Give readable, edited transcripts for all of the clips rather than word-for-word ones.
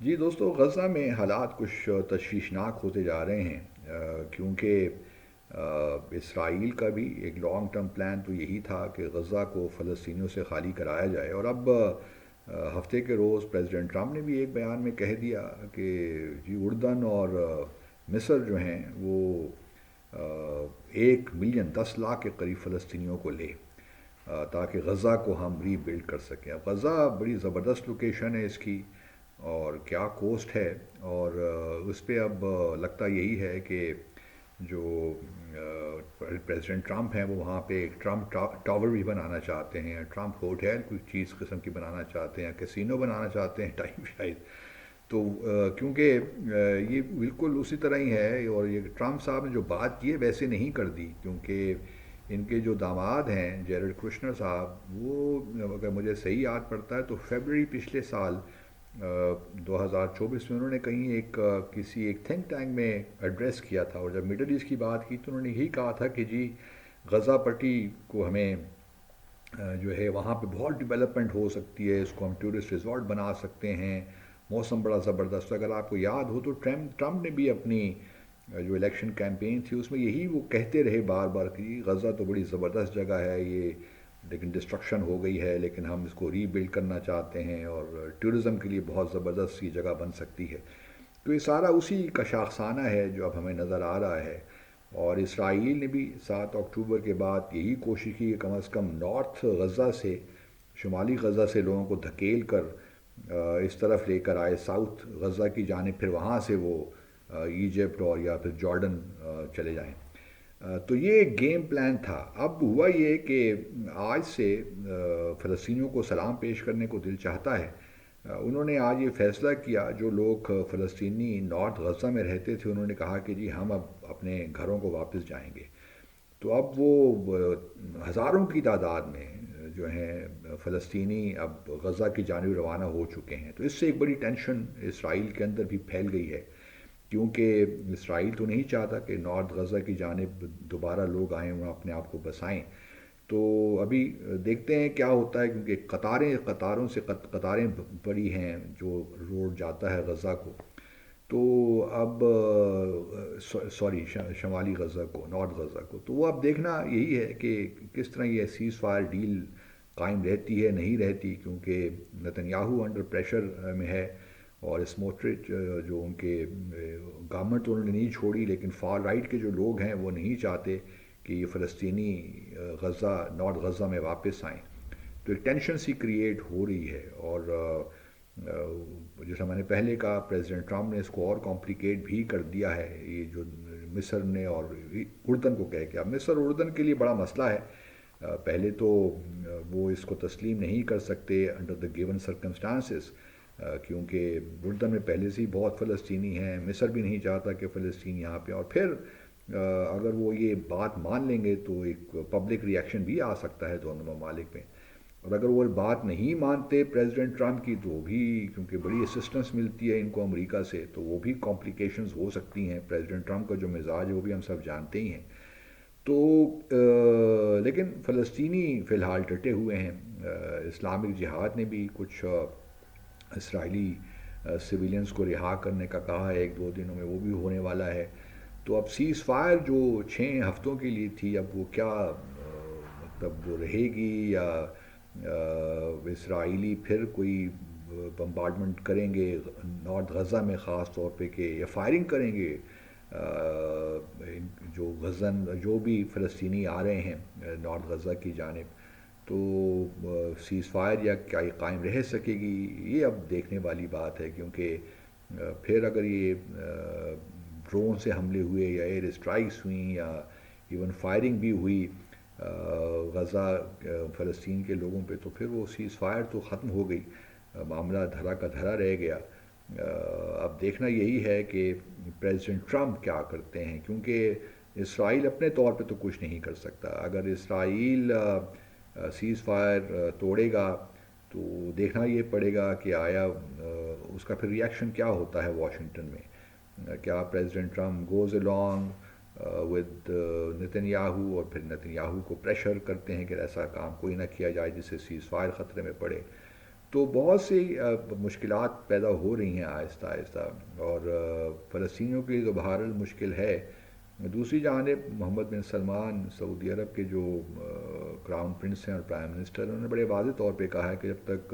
جی دوستو، غزہ میں حالات کچھ تشویشناک ہوتے جا رہے ہیں، کیونکہ اسرائیل کا بھی ایک لانگ ٹرم پلان تو یہی تھا کہ غزہ کو فلسطینیوں سے خالی کرایا جائے، اور اب ہفتے کے روز پریزیڈنٹ ٹرمپ نے بھی ایک بیان میں کہہ دیا کہ جی اردن اور مصر جو ہیں وہ 1 ملین 10 لاکھ کے قریب فلسطینیوں کو لے، تاکہ غزہ کو ہم ری بلڈ کر سکیں۔ اب غزہ بڑی زبردست لوکیشن ہے اس کی، اور کیا کوسٹ ہے، اور اس پہ اب لگتا یہی ہے کہ جو پریزیڈنٹ ٹرمپ ہیں وہ وہاں پہ ایک ٹرمپ ٹاور بھی بنانا چاہتے ہیں، ٹرمپ ہوٹل کوئی چیز قسم کی بنانا چاہتے ہیں، کسینو بنانا چاہتے ہیں ٹائم شاید۔ تو کیونکہ یہ بالکل اسی طرح ہی ہے، اور یہ ٹرمپ صاحب نے جو بات کی ہے ویسے نہیں کر دی، کیونکہ ان کے جو داماد ہیں جیرڈ کوشنر صاحب، وہ اگر مجھے صحیح یاد پڑتا ہے تو فیبرری پچھلے سال 2024 میں انہوں نے کہیں کسی ایک تھنک ٹینک میں ایڈریس کیا تھا، اور جب مڈل ایسٹ کی بات کی تو انہوں نے یہی کہا تھا کہ جی غزہ پٹی کو ہمیں جو ہے وہاں پہ بہت ڈیولپمنٹ ہو سکتی ہے، اس کو ہم ٹورسٹ ریزورٹ بنا سکتے ہیں، موسم بڑا زبردست۔ اگر آپ کو یاد ہو تو ٹرمپ نے بھی اپنی جو الیکشن کیمپین تھی اس میں یہی وہ کہتے رہے بار بار کہ غزہ تو بڑی زبردست جگہ ہے یہ، لیکن ڈسٹرکشن ہو گئی ہے، لیکن ہم اس کو ری بلڈ کرنا چاہتے ہیں، اور ٹورزم کے لیے بہت زبردست سی جگہ بن سکتی ہے۔ تو یہ سارا اسی کا شاخسانہ ہے جو اب ہمیں نظر آ رہا ہے، اور اسرائیل نے بھی 7 اکتوبر کے بعد یہی کوشش کی کہ کم از کم نارتھ غزہ سے، شمالی غزہ سے لوگوں کو دھکیل کر اس طرف لے کر آئے ساؤتھ غزہ کی جانب، پھر وہاں سے وہ ایجپٹ اور یا پھر جارڈن چلے جائیں۔ تو یہ ایک گیم پلان تھا۔ اب ہوا یہ کہ آج سے فلسطینیوں کو سلام پیش کرنے کو دل چاہتا ہے۔ انہوں نے آج یہ فیصلہ کیا، جو لوگ فلسطینی نارتھ غزہ میں رہتے تھے انہوں نے کہا کہ جی ہم اب اپنے گھروں کو واپس جائیں گے۔ تو اب وہ ہزاروں کی تعداد میں جو ہیں فلسطینی اب غزہ کی جانب روانہ ہو چکے ہیں، تو اس سے ایک بڑی ٹینشن اسرائیل کے اندر بھی پھیل گئی ہے، کیونکہ اسرائیل تو نہیں چاہتا کہ نارتھ غزہ کی جانب دوبارہ لوگ آئیں، وہاں اپنے آپ کو بسائیں۔ تو ابھی دیکھتے ہیں کیا ہوتا ہے، کیونکہ قطاریں پڑی ہیں جو روڈ جاتا ہے غزہ کو، تو اب سوری شمالی غزہ کو، نارتھ غزہ کو، تو وہ اب دیکھنا یہی ہے کہ کس طرح یہ سیز فائر ڈیل قائم رہتی ہے نہیں رہتی، کیونکہ نتنیاہو انڈر پریشر میں ہے، اور اسموٹرچ جو ان کے گورنمنٹ تو انہوں نے نہیں چھوڑی، لیکن فار رائٹ کے جو لوگ ہیں وہ نہیں چاہتے کہ یہ فلسطینی غزہ نارتھ غزہ میں واپس آئیں۔ تو ایک ٹینشن سی کریٹ ہو رہی ہے، اور جیسا میں نے پہلے کہا پریزیڈنٹ ٹرمپ نے اس کو اور کمپلیکیٹ بھی کر دیا ہے، یہ جو مصر نے اور اردن کو کہہ کے، اب مصر اردن کے لیے بڑا مسئلہ ہے۔ پہلے تو وہ اس کو تسلیم نہیں کر سکتے انڈر دا گیون سرکمسٹانسز، کیونکہ اردن میں پہلے سے ہی بہت فلسطینی ہیں، مصر بھی نہیں چاہتا کہ فلسطین یہاں پہ، اور پھر اگر وہ یہ بات مان لیں گے تو ایک پبلک ری ایکشن بھی آ سکتا ہے دونوں ممالک میں، اور اگر وہ بات نہیں مانتے پریزیڈنٹ ٹرمپ کی تو بھی، کیونکہ بڑی اسسٹنس ملتی ہے ان کو امریکہ سے، تو وہ بھی کمپلیکیشنز ہو سکتی ہیں۔ پریزیڈنٹ ٹرمپ کا جو مزاج ہے وہ بھی ہم سب جانتے ہی ہیں۔ تو لیکن فلسطینی فی الحال ڈٹے ہوئے ہیں۔ اسلامک جہاد نے بھی کچھ اسرائیلی سویلینز کو رہا کرنے کا کہا ہے، 1 2 دنوں میں وہ بھی ہونے والا ہے۔ تو اب سیز فائر جو 6 ہفتوں کے لیے تھی، اب وہ کیا مطلب وہ رہے گی، یا اسرائیلی پھر کوئی بمبارڈمنٹ کریں گے نارتھ غزہ میں خاص طور پہ، کہ یا فائرنگ کریں گے جو غزن جو بھی فلسطینی آ رہے ہیں نارتھ غزہ کی جانب، تو سیز فائر یا کیا یہ قائم رہ سکے گی، یہ اب دیکھنے والی بات ہے، کیونکہ پھر اگر یہ ڈرون سے حملے ہوئے یا ایئر اسٹرائکس ہوئیں یا ایون فائرنگ بھی ہوئی غزہ فلسطین کے لوگوں پہ، تو پھر وہ سیز فائر تو ختم ہو گئی، معاملہ دھرا کا دھرا رہ گیا۔ اب دیکھنا یہی ہے کہ پریزیڈنٹ ٹرمپ کیا کرتے ہیں، کیونکہ اسرائیل اپنے طور پہ تو کچھ نہیں کر سکتا۔ اگر اسرائیل سیز فائر توڑے گا تو دیکھنا یہ پڑے گا کہ آیا اس کا پھر ری ایکشن کیا ہوتا ہے واشنگٹن میں، کیا president Trump goes along with Netanyahu, اور پھر نتنیاہو کو پریشر کرتے ہیں کہ ایسا کام کوئی نہ کیا جائے جس سے سیز فائر خطرے میں پڑے۔ تو بہت سی مشکلات پیدا ہو رہی ہیں آہستہ آہستہ، اور فلسطینیوں کے لیے تو بہرحال مشکل ہے۔ دوسری جانب محمد بن سلمان سعودی عرب کے جو کراؤن پرنس ہیں اور پرائم منسٹر، انہوں نے بڑے واضح طور پہ کہا ہے کہ جب تک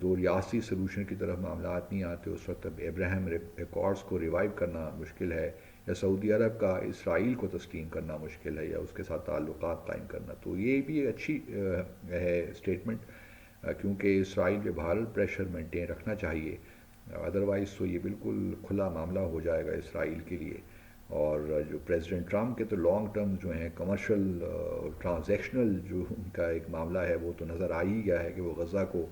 دو ریاستی سلوشن کی طرف معاملات نہیں آتے اس وقت اب ابراہیم ایکارڈز کو ریوائیو کرنا مشکل ہے، یا سعودی عرب کا اسرائیل کو تسلیم کرنا مشکل ہے، یا اس کے ساتھ تعلقات قائم کرنا۔ تو یہ بھی ایک اچھی ہے اسٹیٹمنٹ، کیونکہ اسرائیل پہ بھارت پریشر مینٹین رکھنا چاہیے، ادروائز تو یہ بالکل کھلا معاملہ ہو جائے گا اسرائیل کے لیے۔ اور جو پریزیڈنٹ ٹرمپ کے تو لانگ ٹرم جو ہیں کمرشل ٹرانزیکشنل جو ان کا ایک معاملہ ہے، وہ تو نظر آ ہی گیا ہے کہ وہ غزہ کو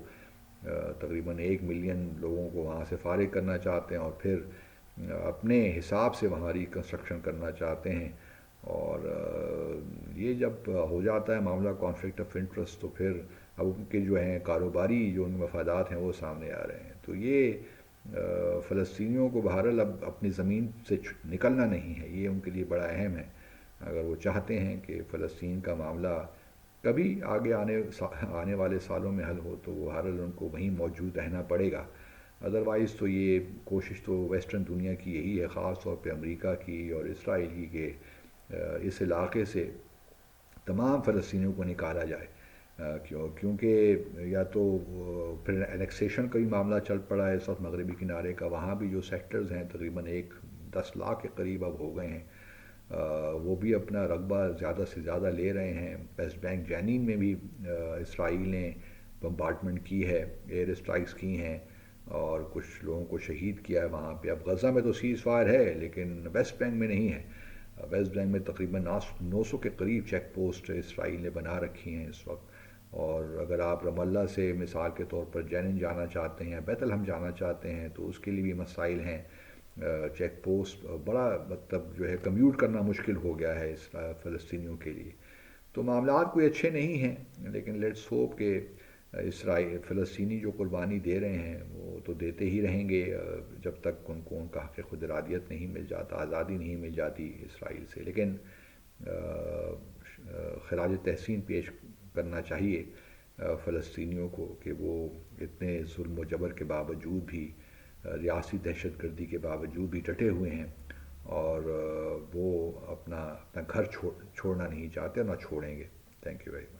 تقریباً 1 ملین لوگوں کو وہاں سے فارغ کرنا چاہتے ہیں، اور پھر اپنے حساب سے وہاں ریکنسٹرکشن کرنا چاہتے ہیں۔ اور یہ جب ہو جاتا ہے معاملہ کانفلکٹ آف انٹرسٹ، تو پھر اب ان کے جو ہیں کاروباری جو ان مفادات ہیں وہ سامنے آ رہے ہیں۔ تو یہ فلسطینیوں کو بہرحال اب اپنی زمین سے نکلنا نہیں ہے، یہ ان کے لیے بڑا اہم ہے۔ اگر وہ چاہتے ہیں کہ فلسطین کا معاملہ کبھی آگے آنے والے سالوں میں حل ہو، تو وہ بہرحال ان کو وہیں موجود رہنا پڑے گا۔ ادروائز تو یہ کوشش تو ویسٹرن دنیا کی یہی ہے، خاص طور پہ امریکہ کی اور اسرائیل کی، کہ اس علاقے سے تمام فلسطینیوں کو نکالا جائے، کیونکہ یا تو پھر انیکسیشن کا بھی معاملہ چل پڑا ہے اس وقت مغربی کنارے کا، وہاں بھی جو سیکٹرز ہیں تقریباً 10 لاکھ کے قریب اب ہو گئے ہیں، وہ بھی اپنا رقبہ زیادہ سے زیادہ لے رہے ہیں۔ ویسٹ بینک جنین میں بھی اسرائیل نے بمبارڈمنٹ کی ہے، ایئر اسٹرائکس کی ہیں، اور کچھ لوگوں کو شہید کیا ہے وہاں پہ۔ اب غزہ میں تو سیز فائر ہے لیکن ویسٹ بینک میں نہیں ہے۔ ویسٹ بینک میں تقریباً 900 کے قریب چیک پوسٹ اسرائیل نے بنا رکھی ہیں اس وقت، اور اگر آپ رام اللہ سے مثال کے طور پر جنین جانا چاہتے ہیں یا بیت الحم جانا چاہتے ہیں تو اس کے لیے بھی مسائل ہیں۔ چیک پوسٹ بڑا مطلب جو ہے کمیوٹ کرنا مشکل ہو گیا ہے اس فلسطینیوں کے لیے۔ تو معاملات کوئی اچھے نہیں ہیں، لیکن لیٹس ہوپ کہ اسرائیل فلسطینی جو قربانی دے رہے ہیں وہ تو دیتے ہی رہیں گے جب تک ان کو ان کا حق خود ارادیت نہیں مل جاتا، آزادی نہیں مل جاتی اسرائیل سے۔ لیکن خراج تحسین پیش کرنا چاہیے فلسطینیوں کو کہ وہ اتنے ظلم و جبر کے باوجود بھی، ریاستی دہشت گردی کے باوجود بھی ڈٹے ہوئے ہیں، اور وہ اپنا گھر چھوڑنا نہیں چاہتے اور نہ چھوڑیں گے۔ Thank you very much.